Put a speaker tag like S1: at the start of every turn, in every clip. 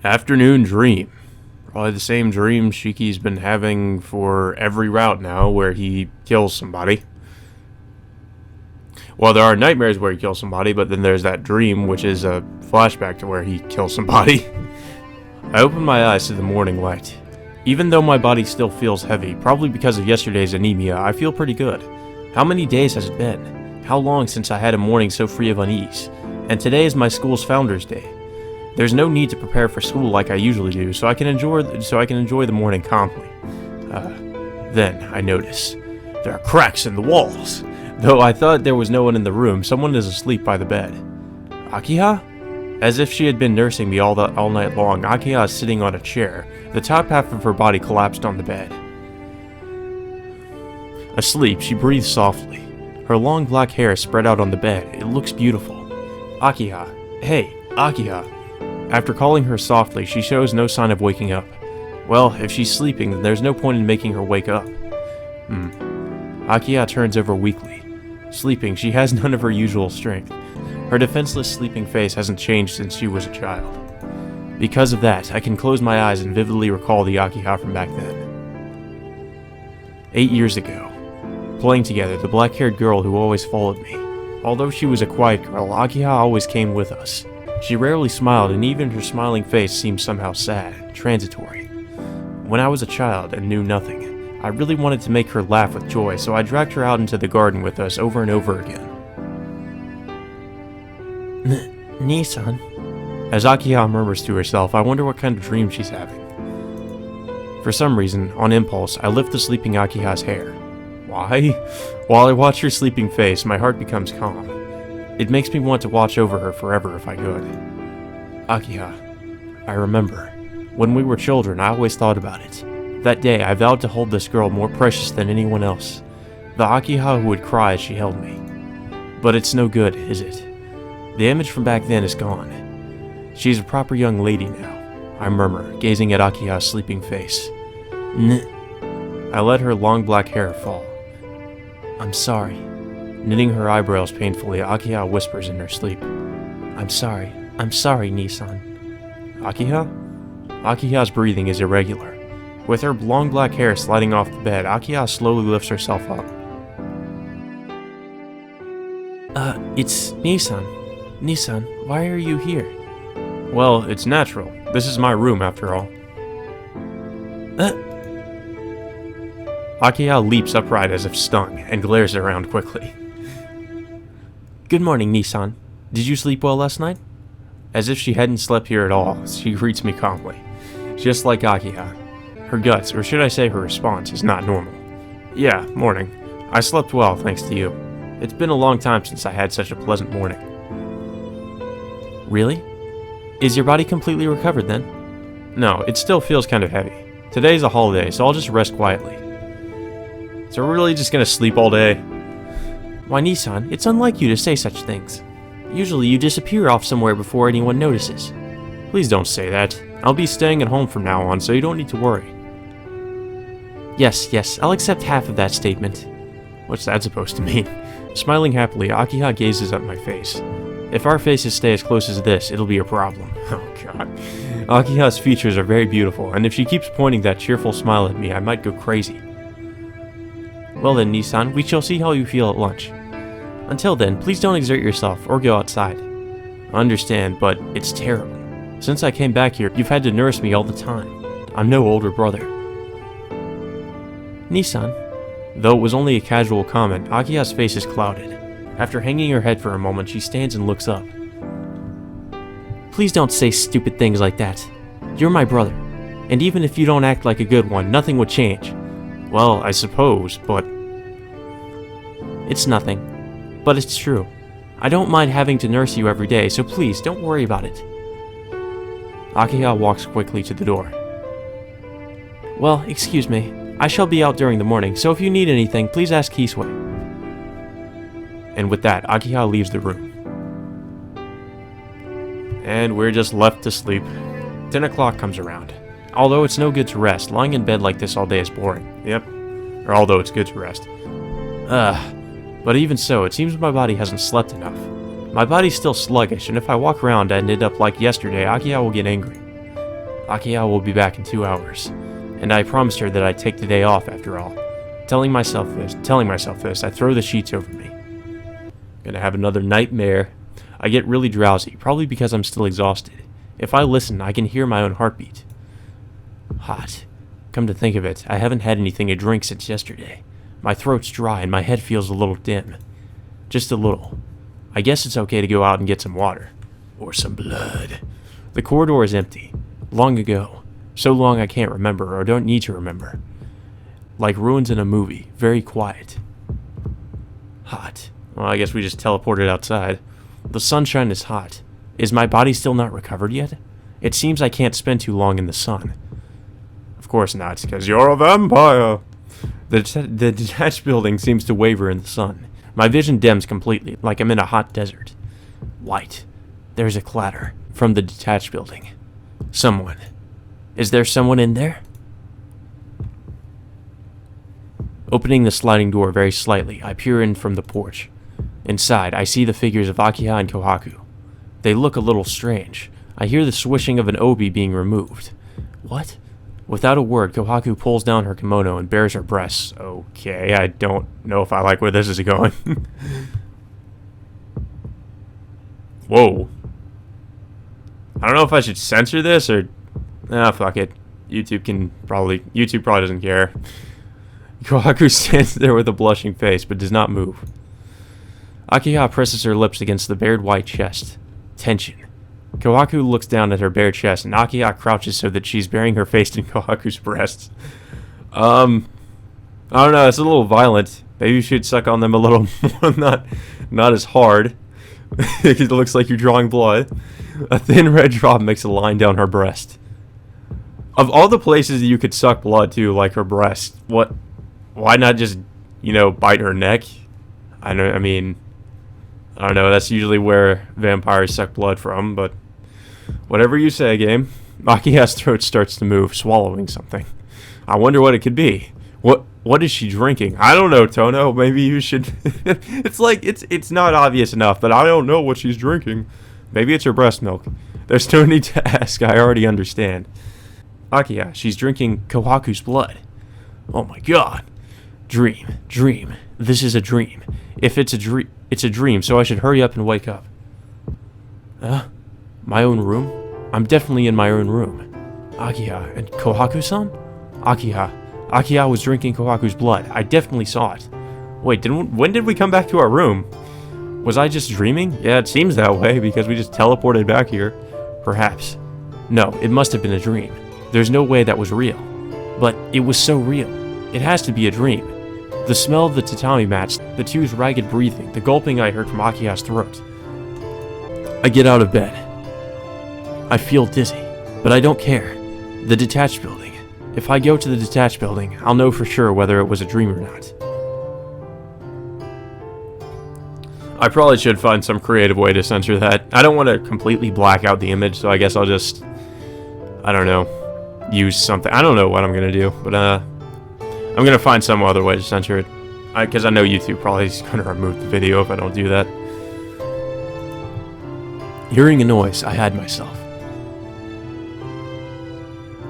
S1: Afternoon dream. Probably the same dream Shiki's been having for every route now, where he kills somebody. Well, there are nightmares where he kills somebody, but then there's that dream, which is a flashback to where he kills somebody. I open my eyes to the morning light. Even though my body still feels heavy, probably because of yesterday's anemia, I feel pretty good. How many days has it been? How long since I had a morning so free of unease? And today is my school's Founders Day. There's no need to prepare for school like I usually do, so I can enjoy the morning calmly. Then I notice there are cracks in the walls. Though I thought there was no one in the room, someone is asleep by the bed. Akiha? As if she had been nursing me all night long, Akiha is sitting on a chair. The top half of her body collapsed on the bed. Asleep, she breathes softly. Her long black hair is spread out on the bed. It looks beautiful. Akiha. Hey, Akiha. After calling her softly, she shows no sign of waking up. Well, if she's sleeping, then there's no point in making her wake up. Akiha turns over weakly. Sleeping, she has none of her usual strength. Her defenseless sleeping face hasn't changed since she was a child. Because of that, I can close my eyes and vividly recall the Akiha from back then. 8 years ago. Playing together, the black-haired girl who always followed me. Although she was a quiet girl, Akiha always came with us. She rarely smiled, and even her smiling face seemed somehow sad, transitory. When I was a child and knew nothing, I really wanted to make her laugh with joy, so I dragged her out into the garden with us over and over again. Nissan. As Akiha murmurs to herself, I wonder what kind of dream she's having. For some reason, on impulse, I lift the sleeping Akiha's hair. Why? While I watch her sleeping face, my heart becomes calm. It makes me want to watch over her forever if I could. Akiha. I remember. When we were children, I always thought about it. That day, I vowed to hold this girl more precious than anyone else. The Akiha who would cry as she held me. But it's no good, is it? The image from back then is gone. She's a proper young lady now, I murmur, gazing at Akiha's sleeping face. I let her long black hair fall. I'm sorry. Knitting her eyebrows painfully, Akiha whispers in her sleep. I'm sorry, Nissan. Akiha? Akiha's breathing is irregular. With her long black hair sliding off the bed, Akiha slowly lifts herself up. It's Nissan. Nissan, why are you here? Well, it's natural. This is my room, after all. Akiha leaps upright as if stung, and glares around quickly. Good morning, Nissan. Did you sleep well last night? As if she hadn't slept here at all, she greets me calmly. Just like Akiha. Her guts, or should I say her response, is not normal. Yeah, morning. I slept well, thanks to you. It's been a long time since I had such a pleasant morning. Really? Is your body completely recovered then? No, it still feels kind of heavy. Today's a holiday, so I'll just rest quietly. So we're really just gonna sleep all day? Why, Nissan, it's unlike you to say such things. Usually you disappear off somewhere before anyone notices. Please don't say that. I'll be staying at home from now on, so you don't need to worry. Yes, I'll accept half of that statement. What's that supposed to mean? Smiling happily, Akiha gazes at my face. If our faces stay as close as this, it'll be a problem. Oh god. Akiha's features are very beautiful, and if she keeps pointing that cheerful smile at me, I might go crazy. Well then, Nissan, we shall see how you feel at lunch. Until then, please don't exert yourself or go outside. I understand, but it's terrible. Since I came back here, you've had to nurse me all the time. I'm no older brother. Nissan. Though it was only a casual comment, Akiha's face is clouded. After hanging her head for a moment, she stands and looks up. Please don't say stupid things like that. You're my brother, and even if you don't act like a good one, nothing would change. Well, I suppose, but... It's nothing. But it's true. I don't mind having to nurse you every day, so please, don't worry about it. Akiha walks quickly to the door. Well, excuse me. I shall be out during the morning, so if you need anything, please ask Kisui. And with that, Akiha leaves the room. And we're just left to sleep. 10 o'clock comes around. Although it's no good to rest, lying in bed like this all day is boring. Yep. Or although it's good to rest. But even so, it seems my body hasn't slept enough. My body's still sluggish, and if I walk around and end up like yesterday, Akiha will get angry. Akiha will be back in 2 hours, and I promised her that I'd take the day off after all. Telling myself this, I throw the sheets over me. Gonna have another nightmare. I get really drowsy, probably because I'm still exhausted. If I listen, I can hear my own heartbeat. Hot. Come to think of it, I haven't had anything to drink since yesterday. My throat's dry and my head feels a little dim. Just a little. I guess it's okay to go out and get some water. Or some blood. The corridor is empty. Long ago. So long I can't remember or don't need to remember. Like ruins in a movie. Very quiet. Hot. Well, I guess we just teleported outside. The sunshine is hot. Is my body still not recovered yet? It seems I can't spend too long in the sun. Of course not, because you're a vampire. The detached building seems to waver in the sun. My vision dims completely, like I'm in a hot desert. Light. There's a clatter from the detached building. Someone. Is there someone in there? Opening the sliding door very slightly, I peer in from the porch. Inside, I see the figures of Akiha and Kohaku. They look a little strange. I hear the swishing of an obi being removed. What? Without a word, Kohaku pulls down her kimono and bares her breasts. Okay, I don't know if I like where this is going. Whoa. I don't know if I should censor this or... fuck it. YouTube probably doesn't care. Kohaku stands there with a blushing face, but does not move. Akiha presses her lips against the bared white chest. Tension. Kohaku looks down at her bare chest, and Akiha crouches so that she's burying her face in Kohaku's breasts. I don't know, it's a little violent. Maybe you should suck on them a little more, not as hard. It looks like you're drawing blood. A thin red drop makes a line down her breast. Of all the places that you could suck blood to, like her breast, why not just, bite her neck? I don't know, that's usually where vampires suck blood from, but whatever you say, game. Akiha's throat starts to move, swallowing something. I wonder what it could be. What is she drinking? I don't know, Tono. Maybe you should... it's not obvious enough, but I don't know what she's drinking. Maybe it's her breast milk. There's no need to ask, I already understand. Akiha, she's drinking Kohaku's blood. Oh my god. Dream. This is a dream. If it's a dream, it's a dream, so I should hurry up and wake up. My own room? I'm definitely in my own room. Akiha and Kohaku-san? Akiha was drinking Kohaku's blood. I definitely saw it. Wait, when did we come back to our room? Was I just dreaming? Yeah, it seems that way, because we just teleported back here. Perhaps. No, it must have been a dream. There's no way that was real. But it was so real. It has to be a dream. The smell of the tatami mats, the two's ragged breathing, the gulping I heard from Akiha's throat. I get out of bed. I feel dizzy, but I don't care. The detached building. If I go to the detached building, I'll know for sure whether it was a dream or not. I probably should find some creative way to censor that. I don't want to completely black out the image, so I guess I'll just... I don't know. Use something. I don't know what I'm going to do, but I'm going to find some other way to censor it. Because I know YouTube probably is going to remove the video if I don't do that. Hearing a noise, I hide myself.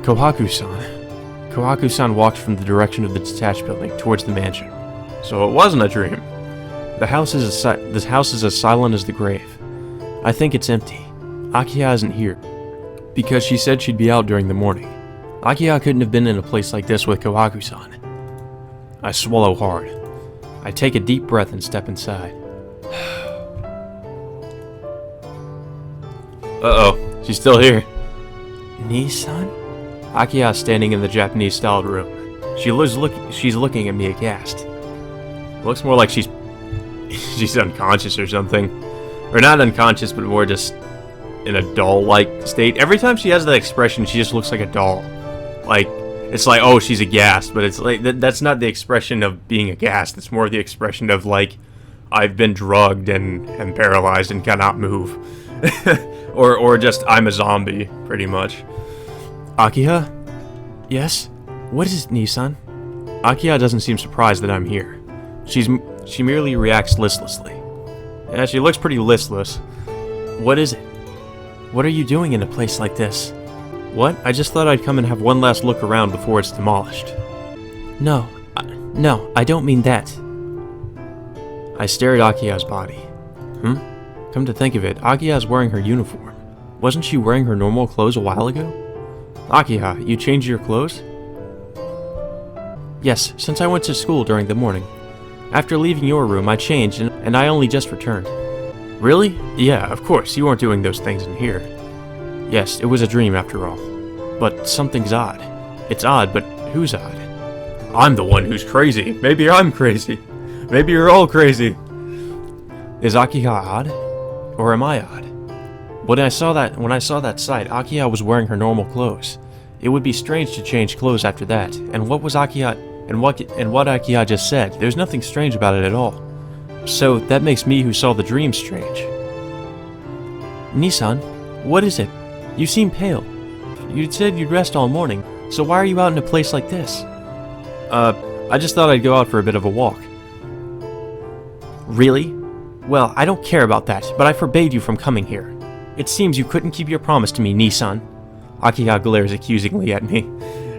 S1: Kohaku-san. Kohaku-san walked from the direction of the detached building towards the mansion. So it wasn't a dream. This house is as silent as the grave. I think it's empty. Akiha isn't here, because she said she'd be out during the morning. Akiha couldn't have been in a place like this with Kohaku-san. I swallow hard. I take a deep breath and step inside. Uh-oh, she's still here. Nii-san? Akiha's standing in the Japanese-styled room. She's looking at me aghast. Looks more like she's unconscious or something. Or not unconscious, but more just in a doll-like state. Every time she has that expression, she just looks like a doll. Like, it's like, oh, she's aghast, but it's like, that's not the expression of being aghast. It's more the expression of, like, I've been drugged and paralyzed and cannot move. or just, I'm a zombie, pretty much. Akiha? Yes? What is it, Nii-san? Akiha doesn't seem surprised that I'm here. She merely reacts listlessly. Yeah, she looks pretty listless. What is it? What are you doing in a place like this? What? I just thought I'd come and have one last look around before it's demolished.
S2: No, I don't mean that.
S1: I stare at Akiha's body. Come to think of it, Akiha's wearing her uniform. Wasn't she wearing her normal clothes a while ago? Akiha, you changed your clothes?
S2: Yes, since I went to school during the morning. After leaving your room, I changed and I only just returned.
S1: Really? Yeah, of course, you weren't doing those things in here. Yes, it was a dream after all. But something's odd. It's odd, but who's odd? I'm the one who's crazy. Maybe I'm crazy. Maybe you're all crazy. Is Akiha odd? Or am I odd? When I saw that sight, Akiha was wearing her normal clothes. It would be strange to change clothes after that. And what Akiha just said, there's nothing strange about it at all. So that makes me who saw the dream strange.
S2: Nissan, what is it? You seem pale. You said you'd rest all morning, so why are you out in a place like this?
S1: I just thought I'd go out for a bit of a walk.
S2: Really? Well, I don't care about that, but I forbade you from coming here. It seems you couldn't keep your promise to me, Nissan.
S1: Akiha glares accusingly at me.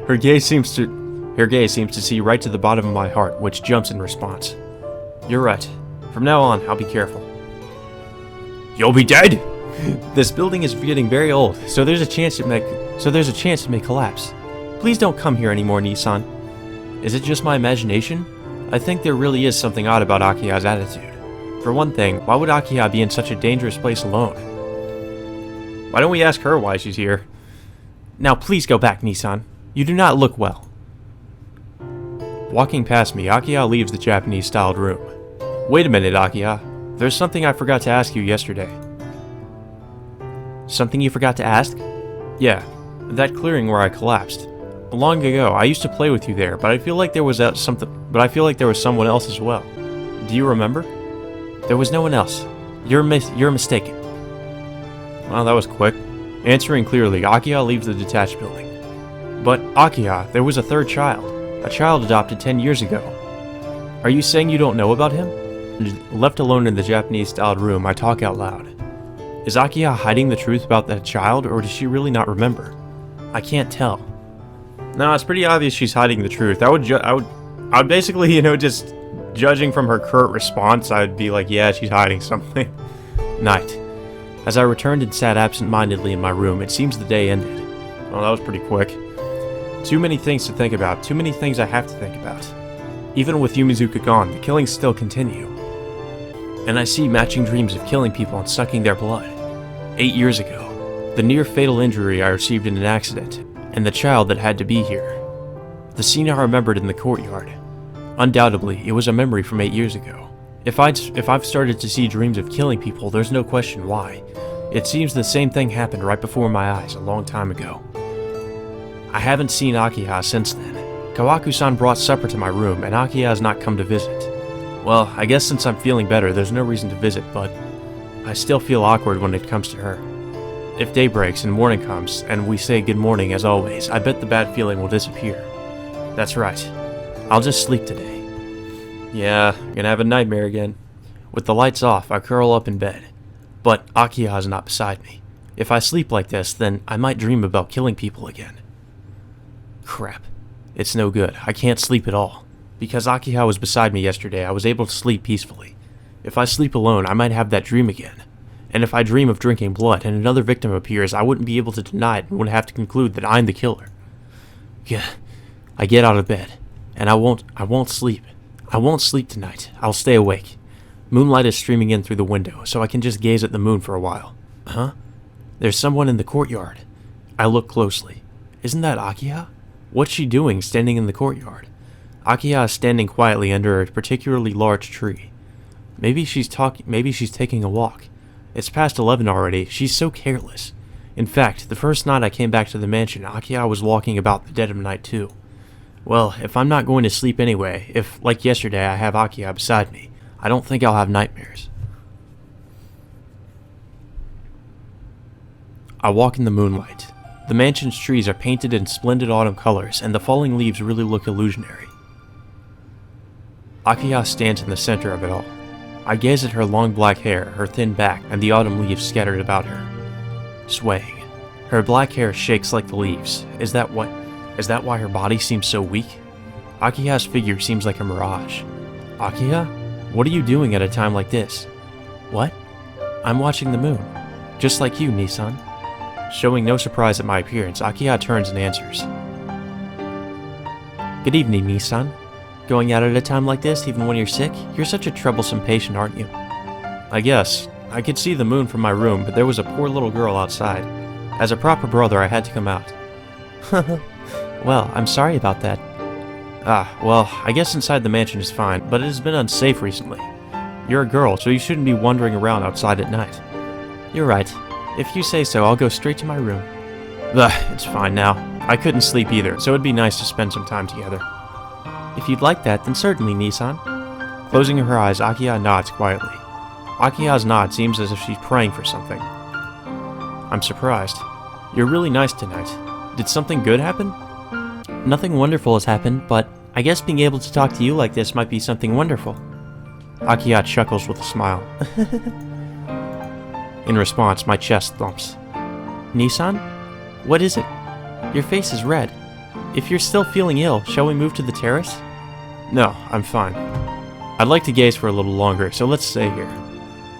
S1: Her gaze seems to see right to the bottom of my heart, which jumps in response. You're right. From now on, I'll be careful. You'll be dead!
S2: This building is getting very old, so there's a chance it may collapse. Please don't come here anymore, Nissan.
S1: Is it just my imagination? I think there really is something odd about Akiha's attitude. For one thing, why would Akiha be in such a dangerous place alone? Why don't we ask her why she's here?
S2: Now please go back, Nissan. You do not look well.
S1: Walking past me, Akiha leaves the Japanese-styled room. Wait a minute, Akiha. There's something I forgot to ask you yesterday.
S2: Something you forgot to ask?
S1: Yeah, that clearing where I collapsed. Long ago, I used to play with you there, but I feel like there was someone else as well. Do you remember?
S2: There was no one else. You're mistaken.
S1: Well, that was quick. Answering clearly, Akiha leaves the detached building. But, Akiha, there was a third child. A child adopted 10 years ago. Are you saying you don't know about him? Left alone in the Japanese-styled room, I talk out loud. Is Akiha hiding the truth about that child, or does she really not remember?
S2: I can't tell.
S1: No, it's pretty obvious she's hiding the truth. I would basically, just judging from her curt response, I'd be like, yeah, she's hiding something.
S2: Night. As I returned and sat absent-mindedly in my room, it seems the day ended.
S1: Well, that was pretty quick. Too many things to think about. Too many things I have to think about. Even with Yumizuka gone, the killings still continue. And I see matching dreams of killing people and sucking their blood. 8 years ago, the near-fatal injury I received in an accident, and the child that had to be here. The scene I remembered in the courtyard. Undoubtedly, it was a memory from 8 years ago. If I've started to see dreams of killing people, there's no question why. It seems the same thing happened right before my eyes a long time ago. I haven't seen Akiha since then. Kawaku-san brought supper to my room, and Akiha has not come to visit. Well, I guess since I'm feeling better, there's no reason to visit, but I still feel awkward when it comes to her. If day breaks and morning comes, and we say good morning as always, I bet the bad feeling will disappear. That's right. I'll just sleep today. Yeah, gonna have a nightmare again. With the lights off, I curl up in bed. But Akiha's not beside me. If I sleep like this, then I might dream about killing people again. Crap. It's no good. I can't sleep at all. Because Akiha was beside me yesterday, I was able to sleep peacefully. If I sleep alone, I might have that dream again. And if I dream of drinking blood and another victim appears, I wouldn't be able to deny it and would have to conclude that I'm the killer. Yeah. I get out of bed. And I won't sleep. I won't sleep tonight. I'll stay awake. Moonlight is streaming in through the window, so I can just gaze at the moon for a while. Huh? There's someone in the courtyard. I look closely. Isn't that Akiha? What's she doing standing in the courtyard? Akiha is standing quietly under a particularly large tree. Maybe she's taking a walk. It's past 11 already. She's so careless. In fact, the first night I came back to the mansion, Akiha was walking about the dead of night too. Well, if I'm not going to sleep anyway, if, like yesterday, I have Akiha beside me, I don't think I'll have nightmares. I walk in the moonlight. The mansion's trees are painted in splendid autumn colors, and the falling leaves really look illusionary. Akiha stands in the center of it all. I gaze at her long black hair, her thin back, and the autumn leaves scattered about her. Swaying.
S2: Her black hair shakes like the leaves. Is that why her body seems so weak? Akiha's figure seems like a mirage. Akiha? What are you doing at a time like this? What? I'm watching the moon. Just like you, Nissan. Showing no surprise at my appearance, Akiha turns and answers. Good evening, Nissan. Going out at a time like this, even when you're sick? You're such a troublesome patient, aren't you? I guess. I could see the moon from my room, but there was a poor little girl outside. As a proper brother, I had to come out. Well, I'm sorry about that. Well, I guess inside the mansion is fine, but it has been unsafe recently. You're a girl, so you shouldn't be wandering around outside at night. You're right. If you say so, I'll go straight to my room. It's fine now. I couldn't sleep either, so it'd be nice to spend some time together. If you'd like that, then certainly, Nissan. Closing her eyes, Akiha nods quietly. Akiha's nod seems as if she's praying for something. I'm surprised. You're really nice tonight. Did something good happen? Nothing wonderful has happened, but I guess being able to talk to you like this might be something wonderful. Akiha chuckles with a smile. In response, my chest thumps. Nissan? What is it? Your face is red. If you're still feeling ill, shall we move to the terrace? No, I'm fine. I'd like to gaze for a little longer, so let's stay here.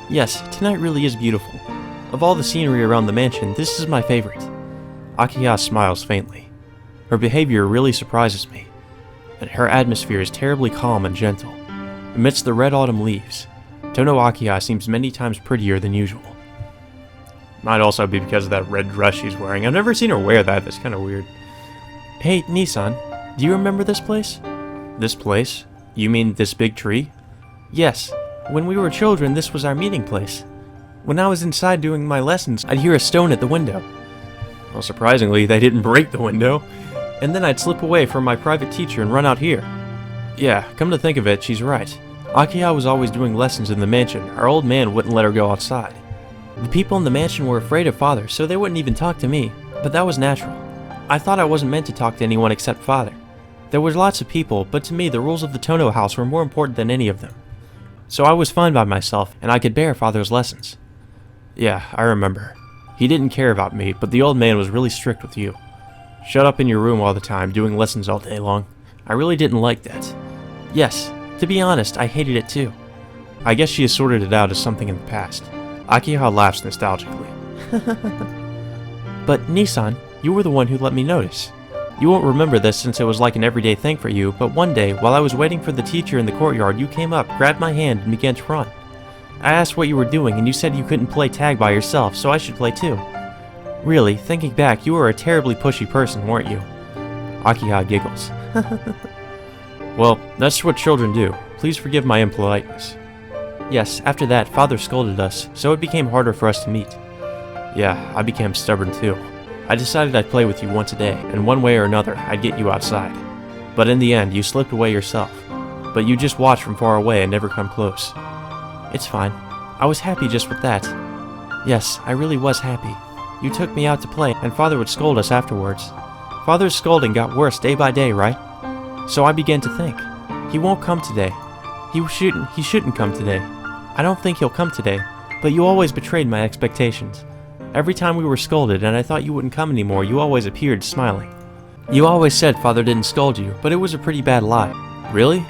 S2: Yes, tonight really is beautiful. Of all the scenery around the mansion, this is my favorite. Akiha smiles faintly. Her behavior really surprises me, and her atmosphere is terribly calm and gentle. Amidst the red autumn leaves, Tono Akiha seems many times prettier than usual. Might also be because of that red dress she's wearing. I've never seen her wear that. That's kind of weird. Hey, Nissan, do you remember this place? This place? You mean this big tree? Yes. When we were children, this was our meeting place. When I was inside doing my lessons, I'd hear a stone at the window. Well, surprisingly, they didn't break the window. And then I'd slip away from my private teacher and run out here. Yeah, come to think of it, she's right. Akiha was always doing lessons in the mansion. Our old man wouldn't let her go outside. The people in the mansion were afraid of Father, so they wouldn't even talk to me, but that was natural. I thought I wasn't meant to talk to anyone except Father. There were lots of people, but to me the rules of the Tono house were more important than any of them. So I was fine by myself, and I could bear Father's lessons. Yeah, I remember. He didn't care about me, but the old man was really strict with you. Shut up in your room all the time, doing lessons all day long. I really didn't like that. Yes, to be honest, I hated it too. I guess she has sorted it out as something in the past. Akiha laughs nostalgically. But Nissan, you were the one who let me notice. You won't remember this since it was like an everyday thing for you, but one day, while I was waiting for the teacher in the courtyard, you came up, grabbed my hand, and began to run. I asked what you were doing, and you said you couldn't play tag by yourself, so I should play too. Really, thinking back, you were a terribly pushy person, weren't you? Akiha giggles. Well, that's what children do. Please forgive my impoliteness. Yes, after that, Father scolded us, so it became harder for us to meet. Yeah, I became stubborn too. I decided I'd play with you once a day, and one way or another, I'd get you outside. But in the end, you slipped away yourself. But you just watched from far away and never come close. It's fine. I was happy just with that. Yes, I really was happy. You took me out to play, and Father would scold us afterwards. Father's scolding got worse day by day, right? So I began to think, he won't come today. He shouldn't come today. I don't think he'll come today, but you always betrayed my expectations. Every time we were scolded and I thought you wouldn't come anymore, you always appeared smiling. You always said Father didn't scold you, but it was a pretty bad lie. Really?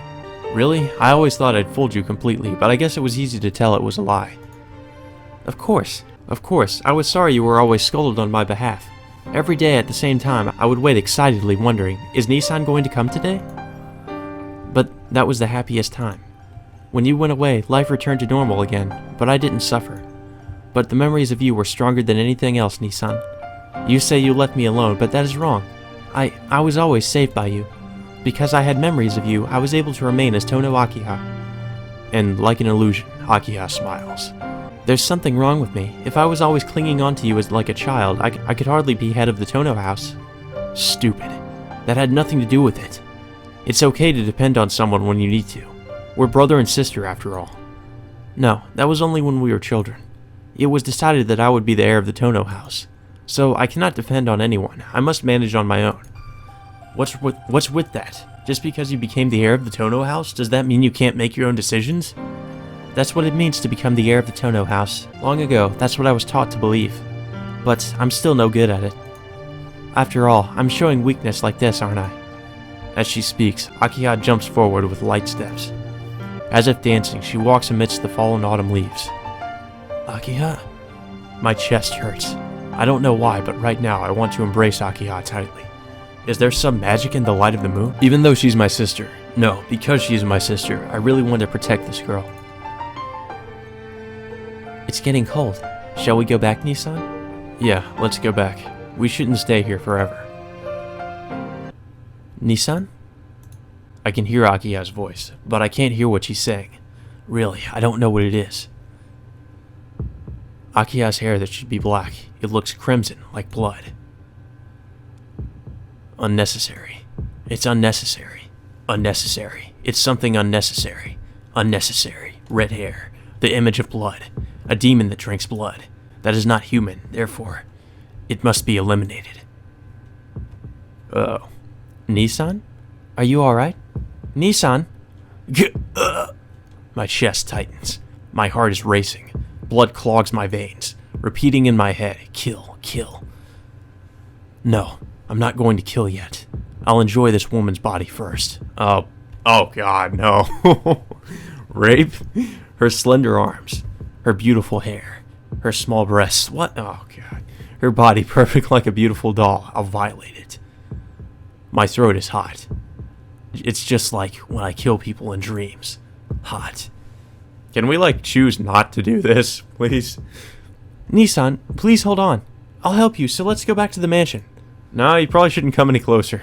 S2: Really? I always thought I'd fooled you completely, but I guess it was easy to tell it was a lie. Of course. I was sorry you were always scolded on my behalf. Every day at the same time, I would wait excitedly wondering, is Nissan going to come today? But that was the happiest time. When you went away, life returned to normal again, but I didn't suffer. But the memories of you were stronger than anything else, Nissan. You say you left me alone, but that is wrong. I was always saved by you. Because I had memories of you, I was able to remain as Tono Akiha. And like an illusion, Akiha smiles. There's something wrong with me. If I was always clinging on to you as like a child, I could hardly be head of the Tono house. Stupid. That had nothing to do with it. It's okay to depend on someone when you need to. We're brother and sister after all. No, that was only when we were children. It was decided that I would be the heir of the Tono house. So I cannot depend on anyone. I must manage on my own. What's with that? Just because you became the heir of the Tono house, does that mean you can't make your own decisions? That's what it means to become the heir of the Tono house. Long ago, that's what I was taught to believe. but I'm still no good at it. After all, I'm showing weakness like this, aren't I? As she speaks, Akiha jumps forward with light steps. As if dancing, she walks amidst the fallen autumn leaves. Akiha? My chest hurts. I don't know why, but right now I want to embrace Akiha tightly. Is there some magic in the light of the moon? Even though she's my sister. No, because she's my sister, I really want to protect this girl. It's getting cold. Shall we go back, Nissan? Yeah, let's go back. We shouldn't stay here forever. Nissan? I can hear Akiha's voice, but I can't hear what she's saying. Really, I don't know what it is. Akiha's hair that should be black, it looks crimson, like blood. Unnecessary. It's unnecessary. Unnecessary. It's something unnecessary. Unnecessary. Red hair. The image of blood. A demon that drinks blood. That is not human, therefore, it must be eliminated. Oh. Nissan? Are you alright? Nissan? My chest tightens. My heart is racing. Blood clogs my veins, repeating in my head, kill, kill. No, I'm not going to kill yet. I'll enjoy this woman's body first. Oh God, no. Rape? Her slender arms, her beautiful hair, her small breasts, what? Oh God. Her body perfect like a beautiful doll. I'll violate it. My throat is hot. It's just like when I kill people in dreams. Hot. Can we, choose not to do this, please? Nissan, please hold on. I'll help you, so let's go back to the mansion. No, you probably shouldn't come any closer.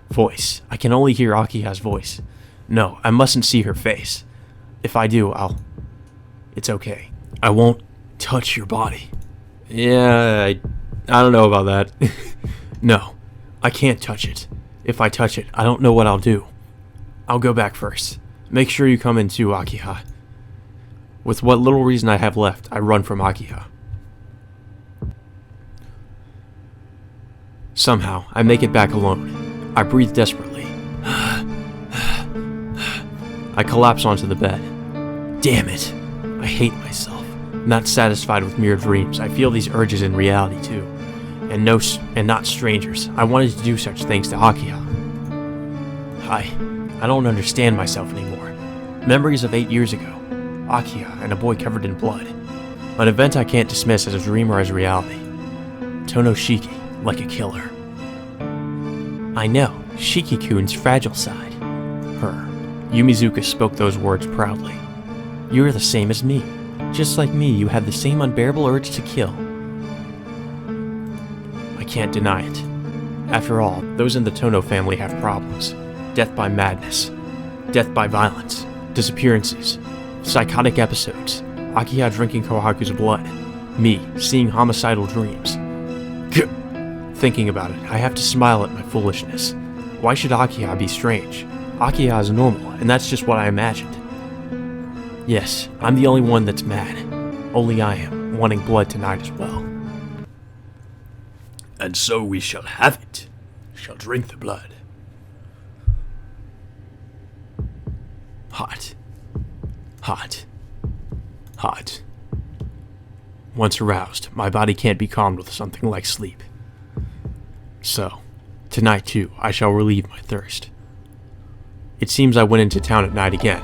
S2: Voice. I can only hear Akiha's voice. No, I mustn't see her face. If I do, It's okay. I won't touch your body. Yeah, I don't know about that. No, I can't touch it. If I touch it, I don't know what I'll do. I'll go back first. Make sure you come in too, Akiha. With what little reason I have left, I run from Akiha. Somehow, I make it back alone. I breathe desperately. I collapse onto the bed. Damn it. I hate myself. Not satisfied with mere dreams, I feel these urges in reality too. And not strangers. I wanted to do such things to Akiha. I don't understand myself anymore. Memories of 8 years ago. Akiha and a boy covered in blood. An event I can't dismiss as a dream or as reality. Tono Shiki, like a killer. I know, Shiki-kun's fragile side. Her. Yumizuka spoke those words proudly. You're the same as me. Just like me, you have the same unbearable urge to kill. I can't deny it. After all, those in the Tono family have problems. Death by madness. Death by violence. Disappearances. Psychotic episodes. Akiha drinking Kohaku's blood. Me, seeing homicidal dreams. Thinking about it, I have to smile at my foolishness. Why should Akiha be strange? Akiha is normal, and that's just what I imagined. Yes, I'm the only one that's mad. Only I am, wanting blood tonight as well. And so we shall have it. Shall drink the blood. Hot. Hot. Hot. Once aroused, my body can't be calmed with something like sleep. So, tonight too, I shall relieve my thirst. It seems I went into town at night again.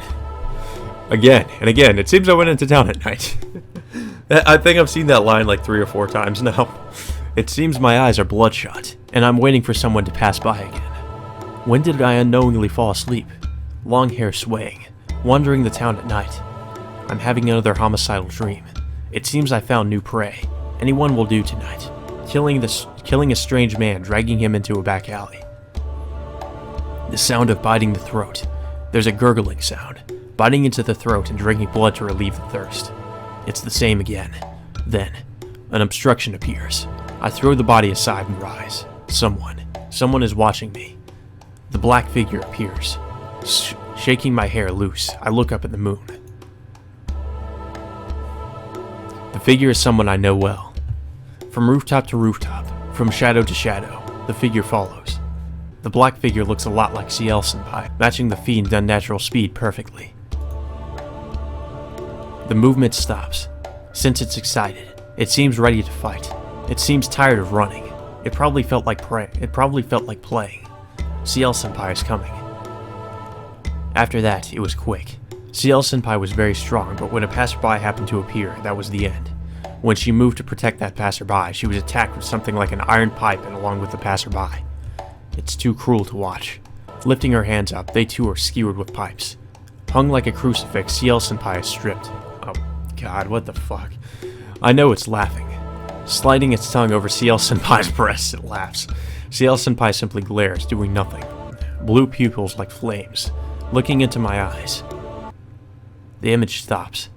S2: Again and again, it seems I went into town at night. I think I've seen that line 3 or 4 times now. It seems my eyes are bloodshot, and I'm waiting for someone to pass by again. When did I unknowingly fall asleep? Long hair swaying, wandering the town at night. I'm having another homicidal dream. It seems I found new prey. Anyone will do tonight. Killing a strange man, dragging him into a back alley. The sound of biting the throat. There's a gurgling sound. Biting into the throat and drinking blood to relieve the thirst. It's the same again. Then, an obstruction appears. I throw the body aside and rise. Someone is watching me. The black figure appears. Shaking my hair loose, I look up at the moon. The figure is someone I know well. From rooftop to rooftop, from shadow to shadow, the figure follows. The black figure looks a lot like CL Senpai, matching the fiend's unnatural speed perfectly. The movement stops. Since it's excited, it seems ready to fight. It seems tired of running. It probably felt like playing. CL-senpai is coming. After that, it was quick. CL-senpai was very strong, but when a passerby happened to appear, that was the end. When she moved to protect that passerby, she was attacked with something like an iron pipe and along with the passerby. It's too cruel to watch. Lifting her hands up, they too are skewered with pipes. Hung like a crucifix, CL-senpai is stripped. Oh god, what the fuck. I know it's laughing. Sliding its tongue over CL-senpai's breasts, it laughs. CL-senpai simply glares, doing nothing. Blue pupils like flames, looking into my eyes. The image stops.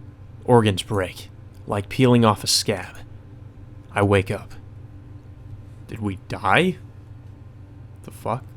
S2: Organs break, like peeling off a scab. I wake up. Did we die? The fuck?